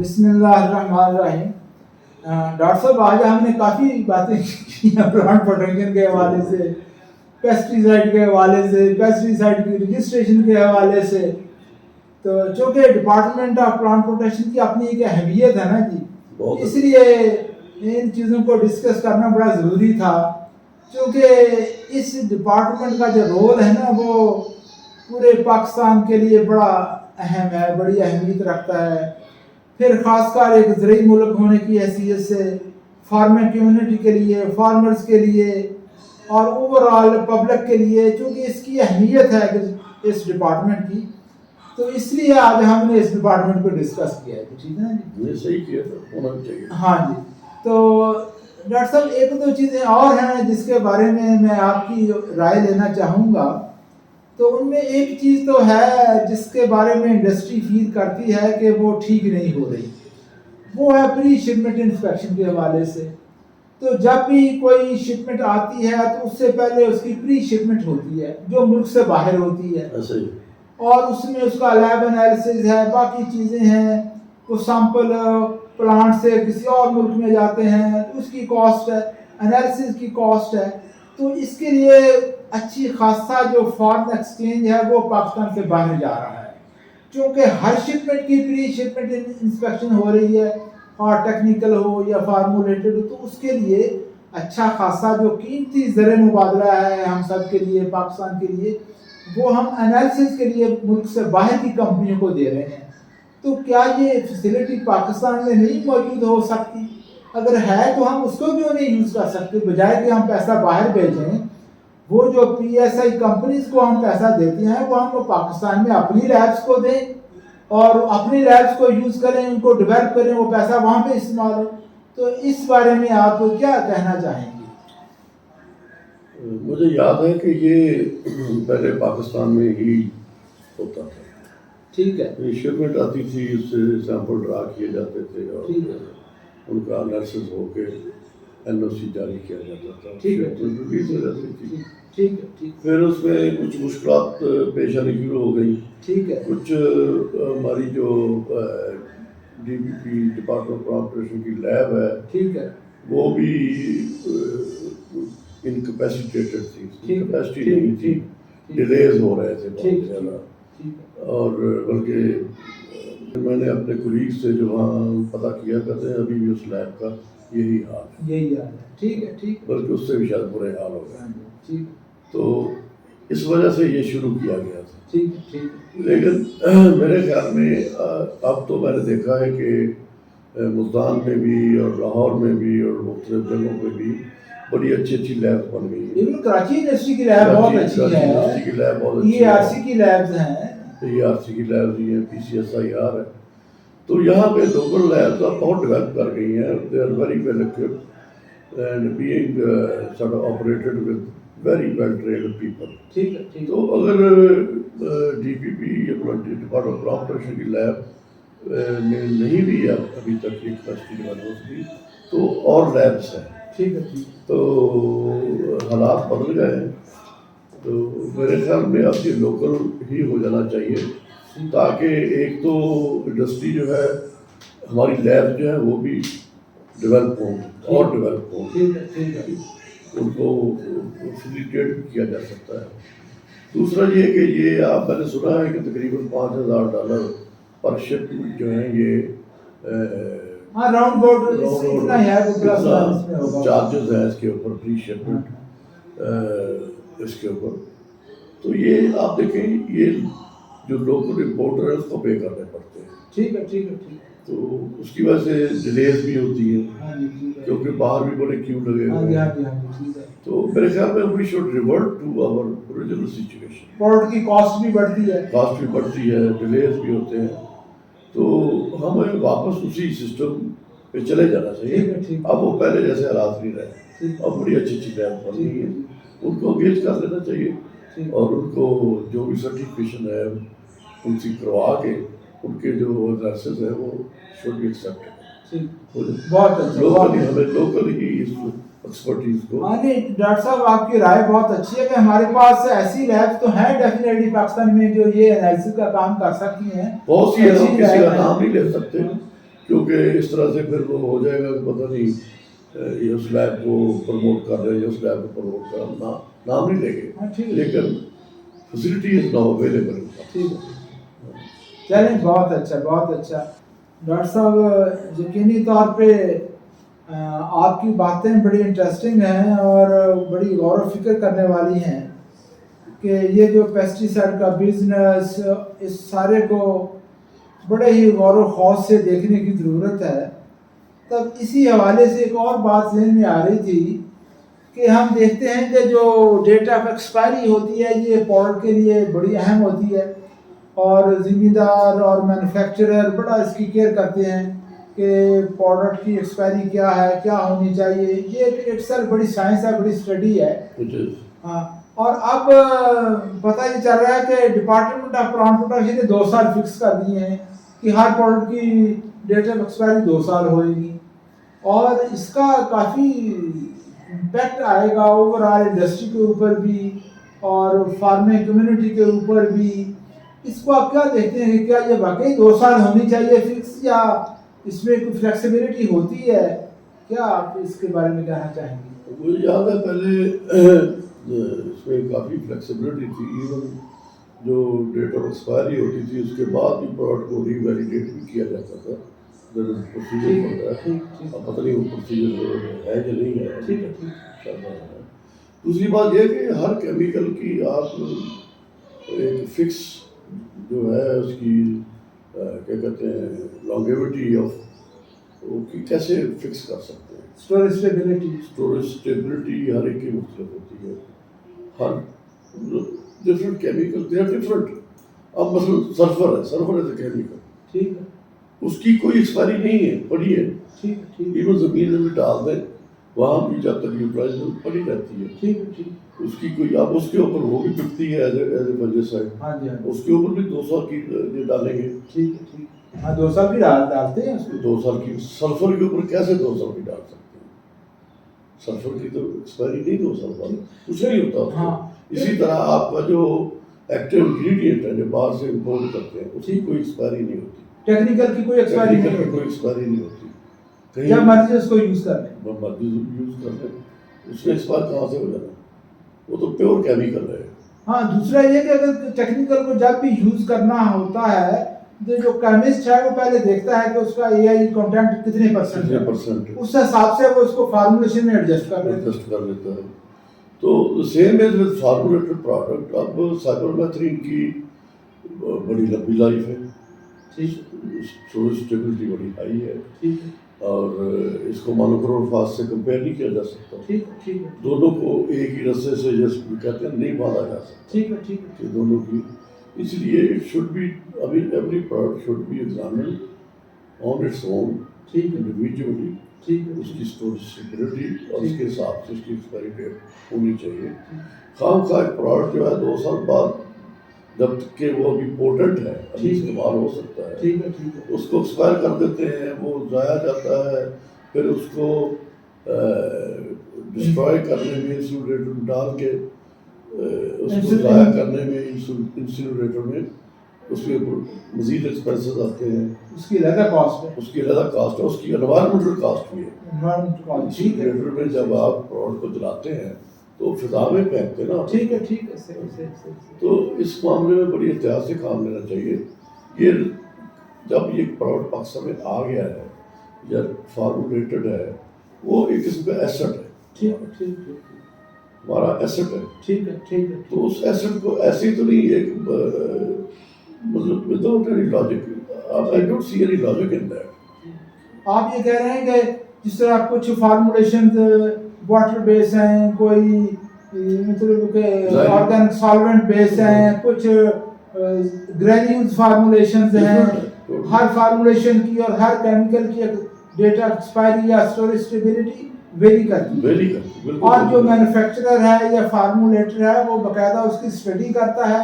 بسم اللہ الرحمن الرحیم. ڈاکٹر صاحب آج ہم نے کافی باتیں کی ہیں پلانٹ پروٹیکشن کے حوالے سے, پیسٹیسائڈ کے حوالے سے, پیسٹیسائڈ کی رجسٹریشن کے حوالے سے. تو چونکہ ڈپارٹمنٹ آف پلانٹ پروٹیکشن کی اپنی ایک اہمیت ہے نا جی, اس لیے ان چیزوں کو ڈسکس کرنا بڑا ضروری تھا. چونکہ اس ڈپارٹمنٹ کا جو رول ہے نا وہ پورے پاکستان کے لیے بڑا اہم ہے, بڑی اہمیت رکھتا ہے. پھر خاص کر ایک زرعی ملک ہونے کی حیثیت سے فارمر کمیونٹی کے لیے, فارمرز کے لیے اور اوور آل پبلک کے لیے, چونکہ اس کی اہمیت ہے اس ڈپارٹمنٹ کی, تو اس لیے آج ہم نے اس ڈپارٹمنٹ کو ڈسکس کیا ہے. ٹھیک ہے نا جی, یہ صحیح کیا ہونا چاہیے. ہاں جی. تو ڈاکٹر صاحب ایک دو چیزیں اور ہیں جس کے بارے میں آپ کی رائے لینا چاہوں گا. تو ان میں ایک چیز تو ہے جس کے بارے میں انڈسٹری فیل کرتی ہے کہ وہ ٹھیک نہیں ہو رہی, وہ ہے پری شپمنٹ انسپیکشن کے حوالے سے. تو جب بھی کوئی شپمنٹ آتی ہے تو اس سے پہلے اس کی پری شپمنٹ ہوتی ہے جو ملک سے باہر ہوتی ہے, اور اس میں اس کا لیب انالیسز ہے, باقی چیزیں ہیں, وہ سیمپل پلانٹ سے کسی اور ملک میں جاتے ہیں, اس کی کاسٹ ہے, انالیسز کی کاسٹ ہے. تو اس کے لیے اچھی خاصا جو فارن ایکسچینج ہے وہ پاکستان سے باہر جا رہا ہے, کیونکہ ہر شپمنٹ کی پری شپمنٹ انسپیکشن ہو رہی ہے, اور ٹیکنیکل ہو یا فارمولیٹڈ ہو. تو اس کے لیے اچھا خاصا جو قیمتی زر مبادلہ ہے ہم سب کے لیے, پاکستان کے لیے, وہ ہم انالیسز کے لیے ملک سے باہر کی کمپنیوں کو دے رہے ہیں. تو کیا یہ فیسلٹی پاکستان میں نہیں موجود ہو سکتی؟ اگر ہے تو ہم اس کو کیوں نہیں یوز کر سکتے, بجائے کہ ہم پیسہ باہر بھیجیں. وہ جو پی ایس آئی کمپنیز کو ہم پیسہ دیتے ہیں وہ ہم پاکستان میں اپنی لیبس کو دیں اور اپنی لیبس کو یوز کریں, ان کو ڈیولپ کریں, وہ پیسہ وہاں پہ استعمال ہو. تو اس بارے میں آپ کیا کہنا چاہیں گے؟ مجھے یاد ہے کہ یہ پہلے پاکستان میں ہی ہوتا تھا. ٹھیک ہے, شپمنٹ آتی تھی, اس سے سیمپل ڈرا کیے جاتے تھے اور ان کا انالیسس ہو کے این او سی جاری کیا جاتا تھا. ریلیز ہو جاتی تھی. پھر اس میں کچھ مشکلات پیش آنی شروع ہو گئی. ٹھیک ہے, کچھ ہماری جو D B P department of plant protection کی لیب ہے, ٹھیک ہے, وہ وہ بھی انکیپیسیٹیڈ تھی, کیپیسٹی نہیں تھی, ڈیلیز ہو رہے تھے بہت زیادہ. اور بلکہ میں نے اپنے کولیگ سے جو وہاں پتہ کیا کرتے ہیں, ابھی بھی اس لیب کا یہی حال ہے. ٹھیک ہے, بلکہ اس سے بھی شاید برے حال ہو گئے. تو اس وجہ سے یہ شروع کیا گیا تھا. لیکن میرے خیال میں اب تو میں نے دیکھا ہے کہ ملتان میں بھی اور لاہور میں بھی اور مختلف جگہوں پہ بھی بڑی اچھی اچھی لیب بن گئی ہیں. کراچی یونیورسٹی کی لیب بہت اچھی ہے, یونیورسٹی کی لیب بہت اچھی ہے, آر سی کی لیبز ہیں, آر سی کی لیب بھی ہیں, پی سی ایس آئی آر ہے. تو یہاں پہ لوکل لیبز اب بہت ڈیولپ کر گئی ہیں. They are very well equipped and being sort of operated with very well trained people. تو اگر ڈی پی پی یا ڈپارٹمنٹ آف پلانٹ پروٹیکشن کی لیب میں نہیں بھی ابھی تک یہ کیپیسٹی ڈیولپ کی, تو اور لیبس ہیں. تو حالات بدل گئے ہیں. تو میرے خیال میں اب یہ لوکل ہی ہو جانا چاہیے, تاکہ ایک تو انڈسٹری جو ہے, ہماری لیب جو ہے وہ بھی ڈیولپ ہوں اور ڈیولپ ہوں, ان کو فیسیلیٹیٹ کیا جا سکتا ہے. دوسرا یہ کہ یہ آپ میں نے سنا ہے کہ تقریباً $5,000 پر شپ جو ہیں یہ چارجز ہیں اس کے اوپر, پری شپمنٹ اس کے اوپر. تو یہ آپ دیکھیں, یہ جو لوکل امپورٹر ہے اس کو پے کرنے پڑتے ہیں. تو اس کی وجہ سے ڈیلیز بھی ہوتی ہیں, کیونکہ باہر بھی بڑے کیو لگے ہوئے ہیں. تو میرے خیال میں we should revert to our original situation. Product کی کاسٹ بھی بڑھتی ہے, ڈیلیز بھی ہوتے ہیں. تو ہمیں واپس اسی سسٹم پہ چلے جانا چاہیے. اب وہ پہلے جیسے حالات نہیں رہے, اب بڑی اچھی اچھی لیب بن گئی ہیں, ان کو انگیج کر لینا چاہیے, اور ان کو جو بھی سرٹیفکیشن ہے ان سے کروا کے ان کے جو انالیسز ہے وہ شوڈ بی ایکسیپٹیڈ. بہت اچھا, ہمیں لوکل ہی اس ایکسپرٹیز کو. ڈاکٹر صاحب آپ کی رائے بہت اچھی ہے کہ ہمارے پاس ایسی لیب تو ہیں ڈیفینیٹلی پاکستان میں جو یہ انالیسس کا کام کر سکتی ہیں. بہت سی ہیں, کسی کا نام نہیں لے سکتے, کیونکہ اس طرح سے پھر وہ ہو جائے گا کہ پتہ نہیں یہ اس لیب کو پروموٹ کر رہے ہیں یا اس لیب کو پروموٹ کر رہے ہیں، نام نہیں لیں گے لیکن فیسلٹی از ناؤ اویلیبل. ٹھیک ہے، چلیں بہت اچھا بہت اچھا. ڈاکٹر صاحب یقینی طور پہ آپ کی باتیں بڑی انٹرسٹنگ ہیں اور بڑی غور و فکر کرنے والی ہیں کہ یہ جو پیسٹیسائڈ کا بزنس، اس سارے کو بڑے ہی غور و خوض سے دیکھنے کی ضرورت ہے. تب اسی حوالے سے ایک اور بات ذہن میں آ رہی تھی کہ ہم دیکھتے ہیں کہ جو ڈیٹ آف ایکسپائری ہوتی ہے یہ پروڈکٹ کے لیے بڑی اہم ہوتی ہے اور ذمہ دار اور مینوفیکچرر بڑا اس کی کیئر کرتے ہیں کہ پروڈکٹ کی ایکسپائری کیا ہے، کیا ہونی چاہیے. یہ ایک سر بڑی سائنس ہے، بڑی اسٹڈی ہے. ہاں، اور اب پتہ یہ چل رہا ہے کہ ڈپارٹمنٹ آف پلانٹ پروٹیکشن نے 2 سال فکس کر دیے ہیں کہ ہر پروڈکٹ کی ڈیٹ آف ایکسپائری 2 سال ہوئے گی، اور اس کا کافی امپیکٹ آئے گا اوور آل انڈسٹری کے اوپر بھی اور فارمنگ کمیونٹی کے اوپر بھی. اس کو آپ کیا دیکھتے ہیں کہ کیا یہ واقعی 2 سال ہونی چاہیے فکس، یا اس میں کوئی فلیکسیبلٹی ہوتی ہے؟ کیا آپ اس کے بارے میں کہنا چاہیں گے؟ مجھے یاد ہے پہلے اس میں کافی فلیکسیبلٹی تھی. ایون جو ڈیٹ آف ایکسپائری ہوتی تھی اس کے بعد بھی پروڈکٹ کو ری ویلیڈیٹ بھی کیا جاتا تھا. پروسیجر ہوتا ہے، اب پتہ نہیں وہ پروسیجر ہے یا نہیں ہے. دوسری بات یہ کہ ہر کیمیکل کی آپ ایک فکس جو ہے اس کی کیا کہتے ہیں لانگیوٹی آف وہ کیسے فکس کر سکتے ہیں. اسٹوریج اسٹیبلٹی ہر ایک کی مختلف ہوتی ہے. ہر different chemical they are different. اب مثلا سلفر از اے کیمیکل، ٹھیک ہے، اس کی کوئی ایکسپائری نہیں ہے، پڑی ہے. ایون زمین میں بھی ڈال دیں وہاں بھی جب تک یوٹیلائز پڑی رہتی ہے. اس کی کوئی اب اس کے اوپر وہ بھی بکتی ہے ایز اے فنجیسائڈ، اس کے اوپر بھی 2 سال کی ڈالیں گے. ہاں 2 سال بھی ڈالتے ہیں اس کو. 2 سال کی سلفر کے اوپر کیسے 2 سال کی ڈال سکتے ہیں؟ سلفر کی تو ایکسپائری نہیں 2 سال بعد، کچھ نہیں ہوتا. اسی طرح آپ کا جو ایکٹیو انگریڈینٹ ہے جو باہر سے امپورٹ کرتے ہیں اس کی کوئی ایکسپائری نہیں ہوتی. ٹیکنیکل کی کوئی ایکسپائری نہیں ہوتی. جب مرضی اس کو یوز کر لیں، مرضی یوز کر لیں. اس میں ایکسپائر کہاں سے ہو جانا؟ وہ تو پیور کیمیکل ہے. ہاں، دوسرا یہ کہ اگر ٹیکنیکل کو جب بھی یوز کرنا ہوتا ہے تو جو کیمسٹ ہے وہ پہلے دیکھتا ہے کہ اس کا اے آئی کنٹینٹ کتنے پرسنٹ ہے، اس حساب سے وہ اس کو فارمولیشن میں ایڈجسٹ کر لیتا ہے. تو same is with formulated product. اب سائبرمیتھرین کی بڑی لمبی لائف ہے، اسٹوریج اسٹیبلٹی بڑی ہائی ہے، اور اس کو مونوکلوروفاس سے کمپیئر نہیں کیا جا سکتا. دونوں کو ایک ہی رسے سے جیسے کہتے ہیں نہیں باندھا جا سکتا کہ دونوں کی. اس لیے it should be every product should be examined on its own individually. اس کی اسٹوریج اسٹیبلٹی اور اس کے حساب سے اس کی ایکسپائری ڈیٹ ہونی چاہیے. خام خواہ ایک پروڈکٹ جو ہے 2 سال بعد جب کہ وہ ابھی پوٹنٹ ہے، ابھی استعمال ہو سکتا ہے، اس کو ایکسپائر کر دیتے ہیں، وہ ضائع جاتا ہے. پھر اس کو ڈسٹرائے کرنے میں انسینریٹر میں ڈال کے اس کو ضائع کرنے میں انسینریٹر میں اس کے اوپر مزید ایکسپینسز آتے ہیں. اس کی علیحدہ کاسٹ ہے، اس کی انوائرمنٹل کاسٹ بھی ہے. انسینریٹر میں جب آپ پروڈکٹ کو جلاتے ہیں تو فضا میں پھینکتے نا. تو اس معاملے میں بڑی احتیاط سے کام لینا چاہیے. یہ جب یہ پروڈکٹ پاکستان میں آ گیا ہے یا فارمولیٹڈ ہے، وہ ایک قسم کا ایسٹ ہے، ہمارا ایسٹ ہے. تو اس ایسٹ کو ایسے ہی تو نہیں ایک مطلب without any logic. I don't see any logic in that. آپ یہ کہہ رہے ہیں کہ جس طرح کچھ فارمولیشن واٹر بیس ہیں، کوئی مطلب کہ آرگینک سالوینٹ بیس ہیں، کچھ گرینیولز فارمولیشنز ہیں. ہر فارمولیشن کی اور ہر کیمیکل کی ڈیٹ آف ایکسپائری یا اسٹوریج اسٹیبلٹی ویری کرتی ہے. اور جو مینوفیکچرر ہے یا فارمولیٹر ہے وہ باقاعدہ اس کی اسٹڈی کرتا ہے،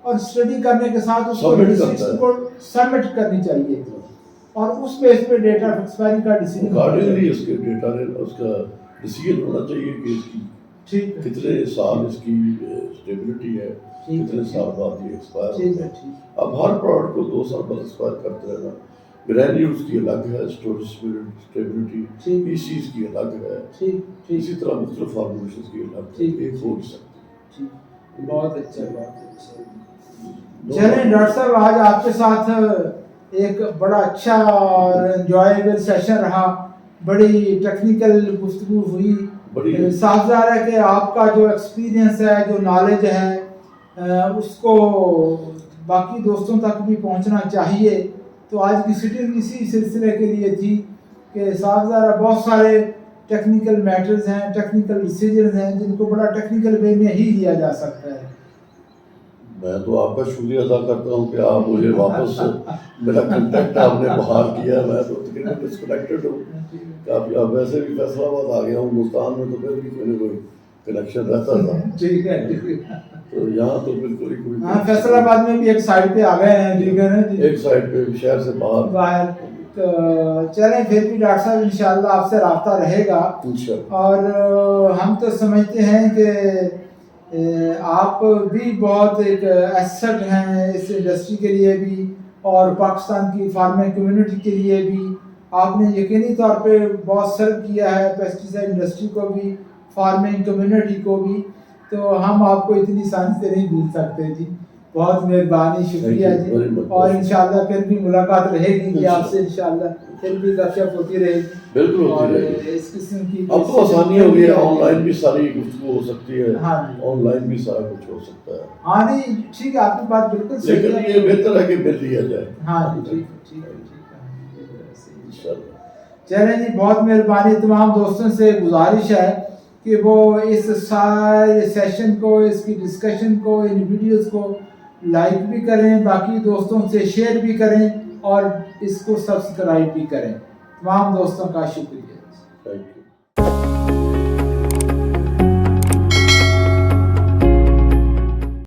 اور اسٹڈی کرنے کے ساتھ اس کو سبمٹ کرنی چاہیے، اور اس بیس پہ ڈیٹ آف ایکسپائری کا ڈیسیجن اس کے ڈیٹا نے اس کا ڈیسیجن ہونا چاہیے کہ اس کی کتنے سال اس کی اسٹیبلٹی ہے، کتنے سال بعد یہ ایکسپائر ہوتا ہے. اب ہر پروڈکٹ کو 2 سال بعد ایکسپائر کرتے رہنا گرینیولس کی الگ ہے، اسٹوریج اسٹیبلٹی ٹھیک اس چیز کی الگ ہے، ٹھیک ٹھیک اسی طرح مختلف فارمولیشنز کی الگ ہے، ٹھیک، ایک ہو نہیں سکتی. ٹھیک بہت اچھا بہت اچھا. چلیں ڈاکٹر صاحب آج آپ کے ساتھ ایک بڑا اچھا اور انجوائیبل سیشن رہا، بڑی ٹیکنیکل گفتگو ہوئی. بڑی صاف ظاہر ہے کہ آپ کا جو ایکسپیرینس ہے، جو نالج ہے، اس کو باقی دوستوں تک بھی پہنچنا چاہیے. تو آج کی سٹنگ اسی سلسلے کے لیے تھی کہ صاف ظاہر ہے بہت سارے ٹیکنیکل میٹرز ہیں، ٹیکنیکل ڈیسیجنز ہیں جن کو بڑا ٹیکنیکل وے میں ہی لیا جا سکتا ہے. میں تو آپ کا شکریہ ادا کرتا ہوں کہ آپ مجھے واپس میرا کنٹیکٹ آپ نے بحال کیا. میں تو تقریباً ڈسکنیکٹڈ ہوں کافی. اب ویسے بھی فیصلہ آباد آ گیا ہوں، ملتان میں تو پھر بھی کوئی نہ کوئی کنیکشن رہتا تھا. ٹھیک ہے تو یہاں تو بالکل ہی کوئی ہاں، فیصل آباد میں بھی ایک سائڈ پہ آ گئے ہیں. ٹھیک ہے نا جی، ایک سائڈ پہ شہر سے باہر. تو چلیں پھر بھی ڈاکٹر صاحب انشاءاللہ آپ سے رابطہ رہے گا. انشاءاللہ. اور ہم تو سمجھتے ہیں کہ آپ بھی بہت ایک ایسٹ ہیں اس انڈسٹری کے لیے بھی اور پاکستان کی فارمنگ کمیونٹی کے لیے بھی. آپ نے یقینی طور پہ بہت سرو کیا ہے پیسٹیسائڈ انڈسٹری کو بھی، فارمنگ کمیونٹی کو بھی. تو ہم آپ کو اتنی آسانی سے نہیں بھول سکتے جی. بہت مہربانی، شکریہ جی. اور انشاءاللہ پھر بھی ملاقات رہے گی جی آپ سے، انشاءاللہ پھر بھی گپ شپ ہوتی رہے گی. بالکل اور ہوتی رہے گی. اس قسم کی اب تو آسانی ہو گئی ہے، آن لائن بھی ساری گفتگو ہو سکتی ہے. ہاں جی، آن لائن بھی سارا کچھ ہو سکتا ہے. ہاں نہیں ٹھیک ہے، آپ کی بات بالکل صحیح لیکن ہے. یہ بہتر ہے کہ مل لیا جائے. ہاں جی ٹھیک ٹھیک ٹھیک ہے. انشاءاللہ. چلیں جی، بہت مہربانی. تمام دوستوں سے گزارش ہے کہ وہ اس سارے سیشن کو، اس کی ڈسکشن کو، ان ویڈیوز کو لائک بھی کریں، باقی دوستوں سے شیئر بھی کریں اور اس کو سبسکرائب بھی کریں. تمام دوستوں کا شکریہ. Thank you.